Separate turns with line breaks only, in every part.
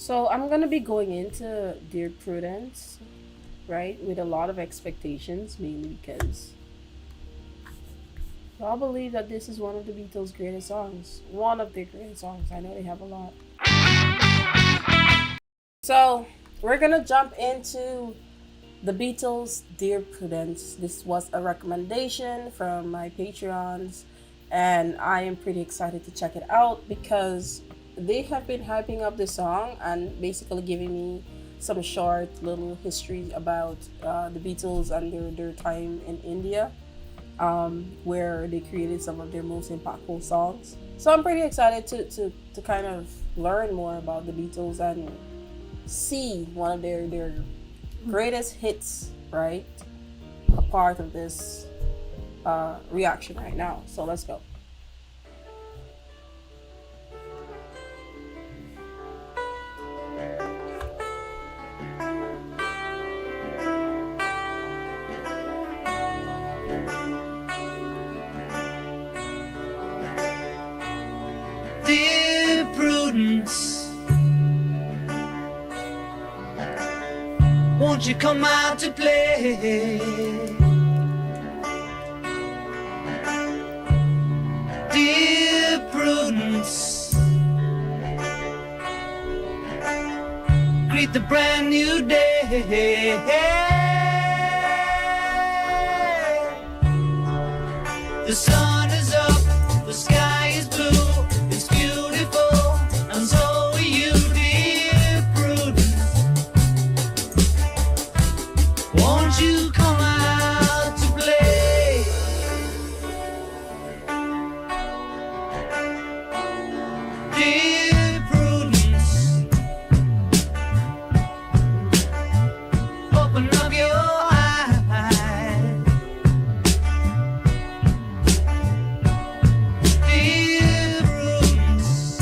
So I'm gonna be going into Dear Prudence, right, with a lot of expectations, mainly because I believe that this is one of the Beatles' greatest songs. One of their greatest songs. I know they have a lot. So we're gonna jump into the Beatles' Dear Prudence. This was a recommendation from my Patreons, and I am pretty excited to check it out because they have been hyping up the song and basically giving me some short little history about the Beatles and their time in India, where they created some of their most impactful songs. So I'm pretty excited to kind of learn more about the Beatles and see one of their greatest hits, right? A part of this reaction right now. So let's go.
Dear Prudence, won't you come out to play? Dear Prudence, greet the brand new day. The sun is up, the sky is blue, it's beautiful, and so are you, dear Prudence. Won't you come out to play? Dear Prudence, open up your eyes. Dear Prudence,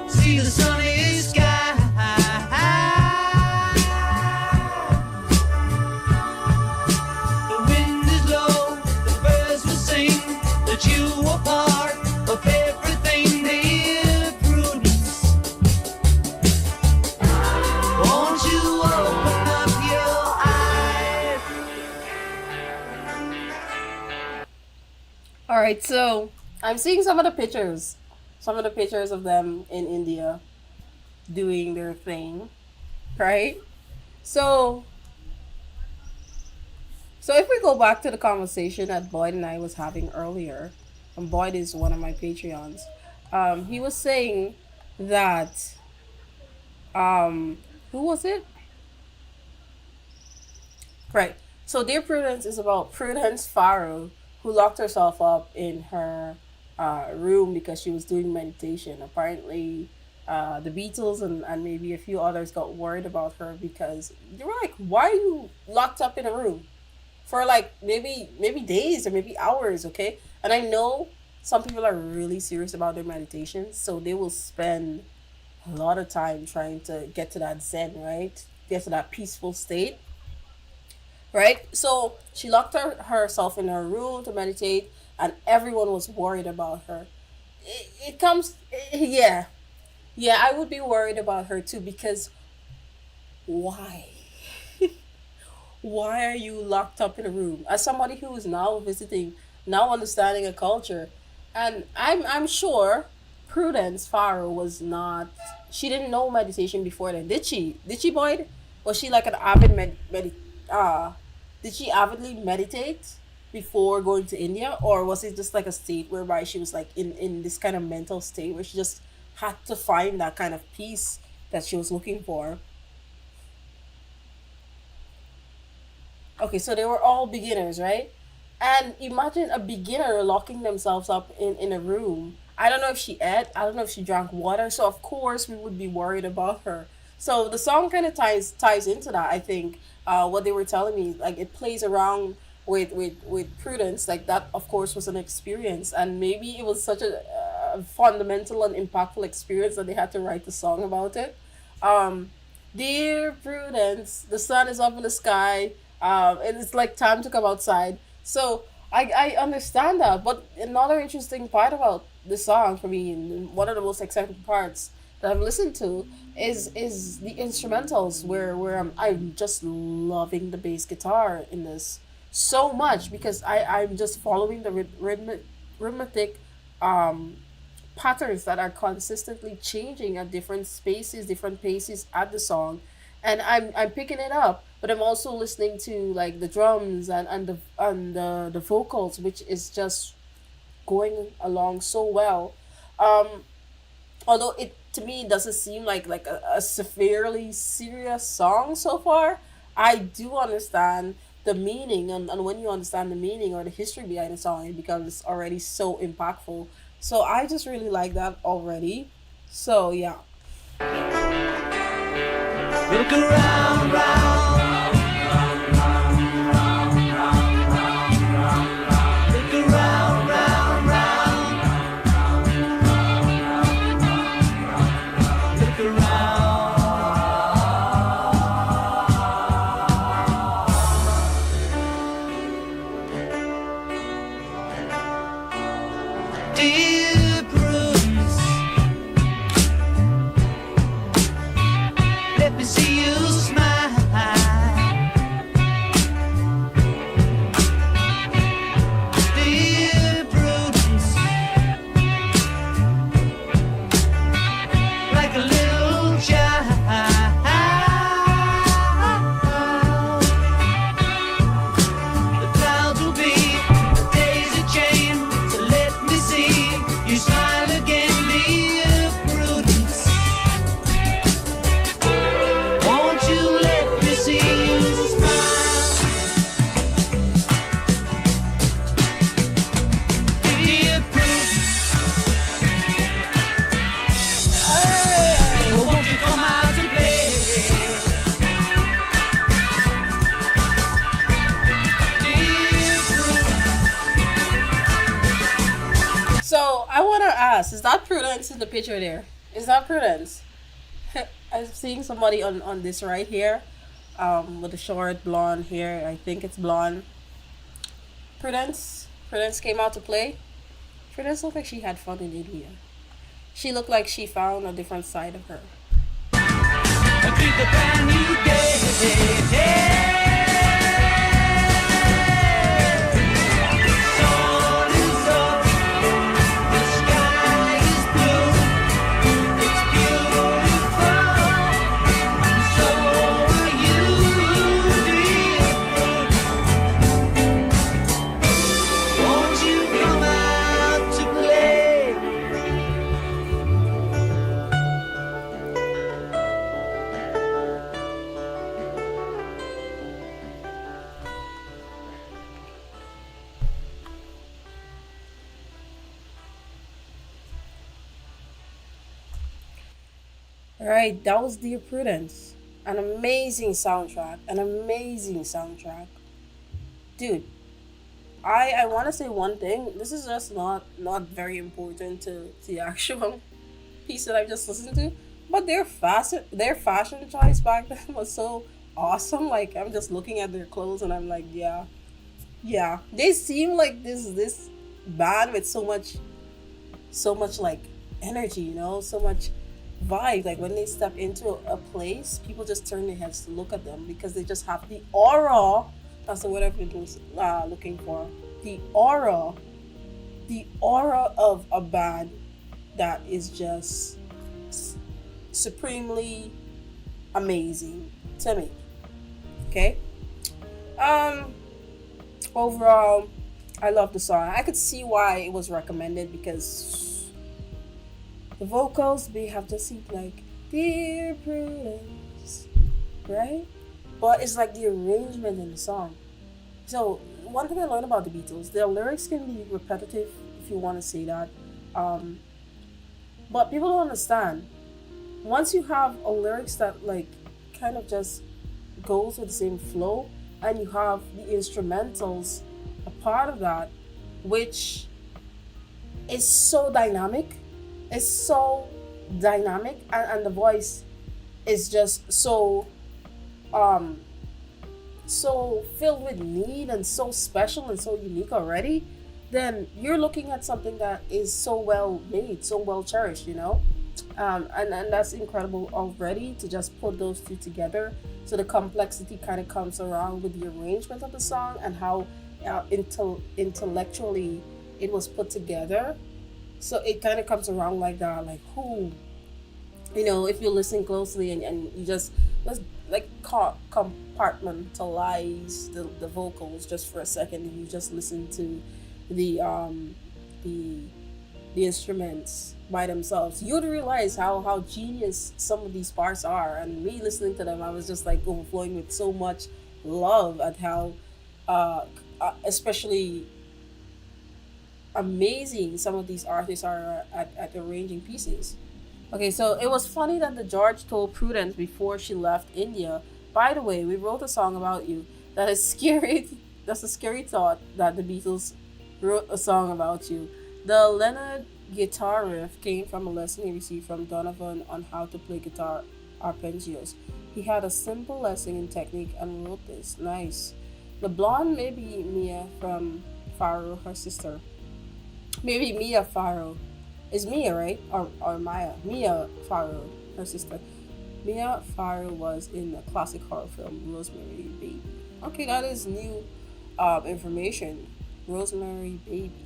see the sunny sky. The wind is low, the birds will sing that you are part of everything, dear Prudence. Won't you open up your eyes?
All right, so I'm seeing some of the pictures of them in India doing their thing, right? So, so if we go back to the conversation that Boyd and I was having earlier, and Boyd is one of my Patreons, he was saying that who was it? Right. So Dear Prudence is about Prudence Farrow, who locked herself up in her room because she was doing meditation. Apparently, the Beatles and maybe a few others got worried about her because they were like, "Why are you locked up in a room for like maybe days or maybe hours?" Okay, and I know some people are really serious about their meditations, so they will spend a lot of time trying to get to that zen, right? Get to that peaceful state, right? So she locked herself in her room to meditate, and everyone was worried about her. It comes, yeah, yeah. I would be worried about her too because why? Why are you locked up in a room? As somebody who is now visiting, now understanding a culture, and I'm sure Prudence Farrow was not. She didn't know meditation before then, did she? Did she, Boyd? Was she like an avid uh did she avidly meditate before going to India, or was it just like a state whereby she was like in this kind of mental state where she just had to find that kind of peace that she was looking for? Okay, so they were all beginners, right? And imagine a beginner locking themselves up in a room. I don't know if she ate, I don't know if she drank water, so of course we would be worried about her. So the song kind of ties into that, I think. What they were telling me, like it plays around with Prudence, like that of course was an experience, and maybe it was such a fundamental and impactful experience that they had to write the song about it. Um, Dear Prudence, the sun is up in the sky. And it's like time to come outside. So I understand that. But another interesting part about the song for me, and one of the most exciting parts that I've listened to is the instrumentals where I'm just loving the bass guitar in this so much because I'm just following the rhythmic um patterns that are consistently changing at different spaces, different paces at the song, and I'm picking it up. But I'm also listening to like the drums and the vocals, which is just going along so well. Um, Although it to me doesn't seem like a severely serious song so far, I do understand the meaning, and when you understand the meaning or the history behind the song, it becomes already so impactful. So I just really like that already. So yeah.
Look around, round, look around, round, round, look around. Dear Prudence, let me see you smile. Dear Prudence, like a little child. The clouds will be a daisy chain, so let me see you smile again, dear Prudence. Won't you let me see you smile, dear Prudence? Oh, won't you come out and play, dear Prudence?
So I want to ask: is that Prudence in the picture there? Is that Prudence? I'm seeing somebody on this right here, with the short blonde hair. I think it's blonde. Prudence. Prudence came out to play. Prudence looked like she had fun in India. She looked like she found a different side of her.
Greet the brand new day. Sun is up, the sky is blue, it's beautiful. So are you, dear. Won't you come out to play?
All right, that was Dear Prudence. An amazing soundtrack. An amazing soundtrack, dude. I want to say one thing. This is just not very important to the actual piece that I just listened to, but their fashion choice back then was so awesome. Like I'm just looking at their clothes and I'm like, yeah, yeah. They seem like this band with so much like energy, so much vibe. Like when they step into a place, people just turn their heads to look at them because they just have the aura. That's the word I've been looking for. The aura, the aura of a band that is just supremely amazing to me. Okay. Um. Overall, I love the song. I could see why it was recommended because the vocals they have to seem like Dear Prudence, right? But it's like the arrangement in the song. So one thing I learned about the Beatles, their lyrics can be repetitive if you want to say that. Um, but people don't understand. Once you have a lyrics that like kind of just goes with the same flow, and you have the instrumentals a part of that, which is so dynamic, it's so dynamic, and the voice is just um so filled with need and so special and so unique already. then you're looking at something that is so well made, so well cherished, and that's incredible already to just put those two together. So the complexity kind of comes around with the arrangement of the song and how intellectually it was put together. So it kind of comes around like that, like who, if you listen closely and you just let's like compartmentalize the vocals just for a second, and you just listen to the the the instruments by themselves, you'd realize how genius some of these parts are. And me listening to them, I was just like overflowing with so much love at how uh, especially amazing some of these artists are at arranging pieces. Okay, so it was funny that the George told Prudence before she left India, by the way, we wrote a song about you. That is scary. That's a scary thought that the Beatles wrote a song about you. The Leonard guitar riff came from a lesson he received from Donovan on how to play guitar arpeggios. He had a simple lesson in technique and wrote this. Nice. The blonde may be Mia from Faro, her sister. Maybe Mia Farrow. Is Mia, right? Or Maya? Mia Farrow, her sister. Mia Farrow was in the classic horror film Rosemary Baby. Okay, that is new information. Rosemary Baby.